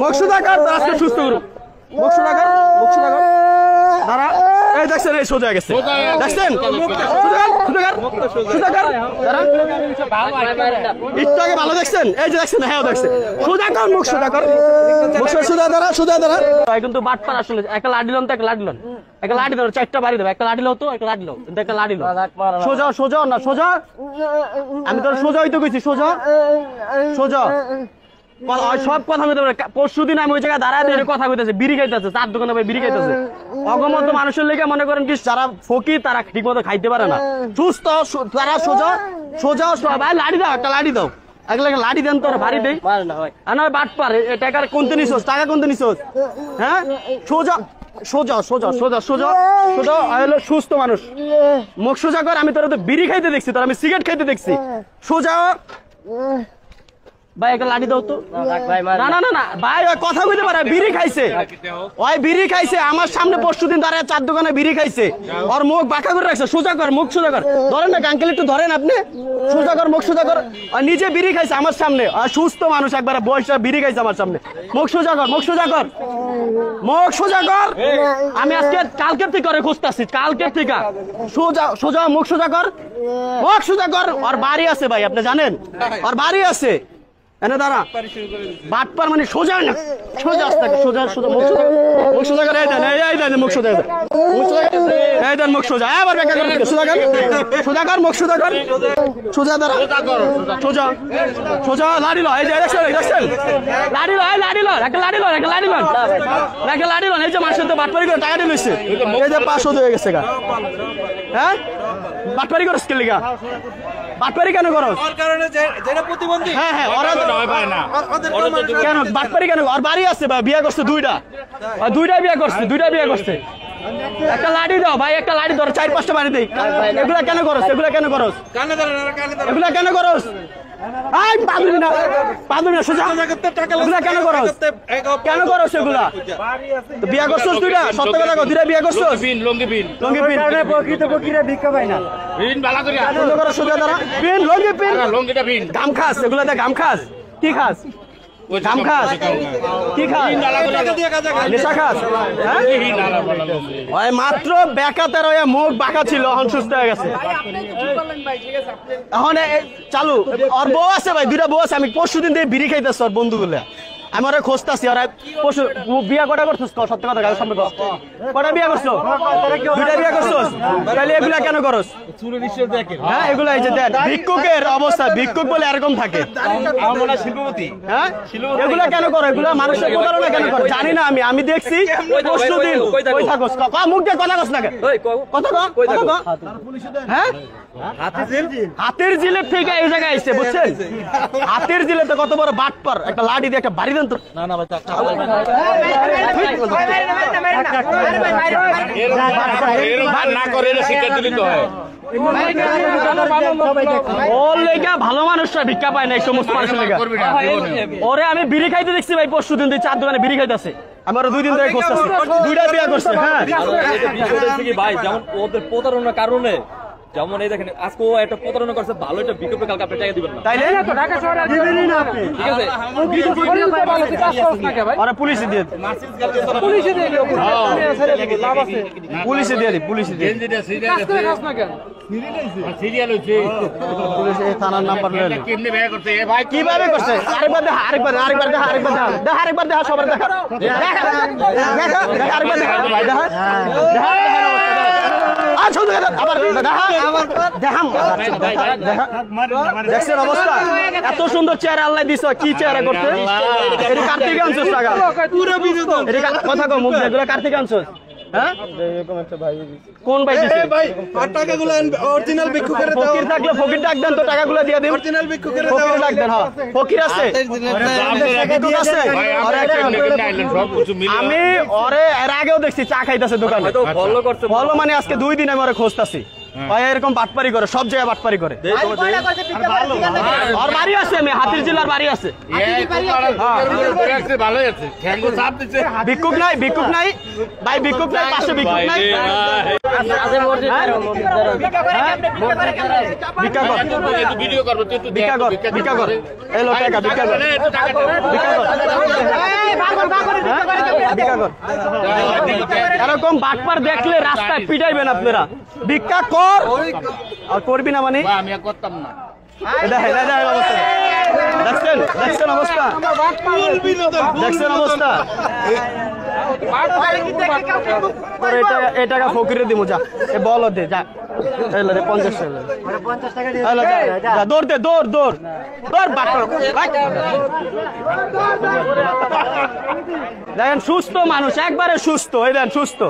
মুখ সুধাকর আজকে সুস্থ করুন মুখ সুধাকর দাঁড়া এই দেখছেন এই সোজা গেছে দেখছেন একটু আগে ভালো দেখছেন এই যে দেখছেন হ্যাঁ দেখছেন সুধাকর মুখ সুধাকর সুধা দাঁড়া কিন্তু বাটপার আসলে একটা লাঠি লন তো একটা লাঠি লন একটা লাঠি ধরো চারটা বাড়ি দেবো একটা লাঠি লো তো একটা লাঠি লো একটা লাঠি লো সোজা না সোজা আমি তোর সোজা হইতে গেছি সোজা সব কথা বলতে পারে পরশু দিন আমি ওই জায়গায় দাঁড়ায় কথা কইতেছে বিড়ি খাইতেছে চার দোকানে ভাই বিড়ি খাইতেছে অগমত মানুষের লেগে মনে করেন কি যারা ফকির তারা ঠিক মতো খাইতে পারে না সুস্থ তারা সোজা ভাই লাঠি দাও একটা লাঠি দাও একলা লাঠি দেন তোর ভারী দেই না বাট পার টাকা কোনতে নিছোস টাকা কোনতে নিছোস হ্যাঁ সোজা সুস্থ মানুষ মুখ সোজা কর আমি তোর তো বিড়ি খাইতে দেখছি তোর আমি সিগারেট খাইতে দেখছি সোজা ভাই একটা লাঠি দাও তো না ভাই ওই কথা বলতে পারে বিড়ি খাইছে আমার সামনে পরশুদিন দাঁড়ায় চার দোকানে বিড়ি খাইছে ওর মুখ বাঁকা করে রাখছে সোজা কর মুখ সোজা কর ধরেন না আঙ্কেল একটু ধরেন আপনি সোজা কর মুখ সোজা কর আর নিজে বিড়ি খাইছে আমার সামনে আর সুস্থ মানুষ একবারে বয়সে বিড়ি খাইছে আমার সামনে মুখ সোজা কর আমি আজকে কালকের থেকে করে খুঁজতেছি কালকের থেকে সোজা মুখ সোজা কর ওর বাড়ি আছে ভাই আপনি জানেন ওর বাড়ি আছে এনে দাঁড়া বাটপার মানে সোজা না সোজা মুখ সোজা করে এই মুখ সোজা আবার ব্যাখ্যা করে সোজা কর মুখ সোজা দাঁড়া সোজা লাড়ি লো এই যে দেখছেন লাড়ি লো একটা লাড়ি লো এই যে মানুষের তো বাটপারি করে টাকা দিয়ে লইছে এই যে 500 হয়ে গেছে গা হ্যাঁ বাটপারি করছ কে লিগা বাটপারি কেন করছ যেটা প্রতিবন্ধী হ্যাঁ ওরা কেন বাটপারি কেন আর বাড়ি আছে ভাই বিয়ে করছে দুইটা বিয়ে করছে একটা লাঠি দাও ভাই একটা লাঠি ধরো 4-5টা বাড়ি দেই এগুলা কেন করছ এগুলা কেন করছ সোজা এগুলা কেন করছ এগুলা বিয়ে করছস দুইটা সত্য কথা কও দুইটা বিয়ে করছস লঙ্গি পিন প্রকৃত ফকিরা ভিক্ষা পায় না পিন বালা করিয়া সুন্দর করে সোজা দাঁড়া পিন লঙ্গিটা পিন গাম খাস এগুলাতে গাম খাস কি খাস গাম খাস কি খাস নেশা খাস ওই মাত্র বেকাতের ওই মুখ বাঁকা ছিল এখন সুস্থ হয়ে গেছে এখন চালু ওর বউ আছে ভাই দুইটা বউ আছে আমি পরশুদিন দিয়ে বিড়ি খাইতেছি ওর বন্ধুগুলা আমি ওরা খোঁজতেছি ওরা পরশু বিয়া কটা করছিস সত্য কথা সামনে কটা বিয়া করছো দুইটা বিয়া করছোস তাহলে এগুলা কেন করস হ্যাঁ এগুলা এই যে দেখ ভিক্ষুকের অবস্থা ভিক্ষুক বলে এরকম থাকে হ্যাঁ এগুলা কেন করো এগুলা মানুষের প্রতারণা কেন করো জানি না আমি দেখছি পরশুদিন কই থাকস মুখ দিয়ে কথা কস না কথা হ্যাঁ হাতের জিলের থেকে এই জায়গায় আইছে বুঝছেন হাতের জিলে তো কত বড় বাটপার একটা লাঠি দিয়ে একটা বাড়ি দেন তো না ভাই না করে শিক্ষা দিলি তো হয় ভালো মানুষরা ভিক্ষা পায় না এই সমস্ত মানুষের লেগে ওরে আমি বিড়ি খাইতে দেখছি ভাই পরশুদিন 4 দোকানে বিড়ি খাইতেছে আমার 2 দিন ধরে খুঁজতেছি দুইটা বিয়ে করছে হ্যাঁ ভাই যেমন ওদের প্রতারণার কারণে যেমন এই দেখেন আজকে ও একটা প্রতারণা করছে ভালো একটা বিকল্প কালকে আপনি টাকা দিবেন না তাইলে তো ঢাকা শহরে দিবেনই না আপনি ঠিক আছে আরে পুলিশে দিয়ে পুলিশে দিয়ে লাভ আছে পুলিশে দিয়ে সিরিয়াল হইছে পুলিশে থানার নাম্বার লয়ে কেমনে বেয়া করতে এ ভাই কিভাবে করছে আরেকবার দেখা সবার দেখা আরেকবার দেখা ভাই দেখা দেখছেন অবস্থা এত সুন্দর চেহারা আল্লাহ দিছ কি চেহারা করতে এটা কার্তিক আনছস টাকা এটা কথা কও মুখ দিয়ে কার্তিক আনছস হ্যাঁ কোন ভাই দিছে ভাই টাকাগুলো অরিজিনাল ভিক্ষুকের দাও ফকির থাকলে ফকির ডাক দেন তো টাকাগুলো দিয়ে দিন অরিজিনাল ভিক্ষুকের দাও ফকির ডাক দেন হ্যাঁ ফকির আছে ভিক্ষুক আছে আমি ওরে এর আগেও দেখছি চা খাইতেছে দোকানে ফলো করতে ফলো মানে আজকে 2 দিন আমি ওরে খুঁজতাছি ভাই এরকম বাটপারি করে সব জায়গায় বাটপারি করে আর বাড়ি আছে আমি হাতির জেলার বাড়ি আছে ভালোই আছে ভিক্ষুক নাই ভাই ভিক্ষুক নাই পাশে ভিক্ষুক নাই ভিক্ষা কর এই লোক টাকা ভিক্ষা কর ভিক্ষা কর। এরকম বাটপার দেখলে রাস্তায় পিটাইবেন আপনারা। ভিক্ষা কর আর করবি না মানে আমি করতাম না। দেখছেন অবস্থা, দেখছেন অবস্থা। এই টাকা ফকিরে দিব, যা বল দে, যা 50 টাকা দৌড় দে, দৌড় দৌড় দৌড়। দেখেন সুস্থ মানুষ, একবারে সুস্থ, এই দেন সুস্থ।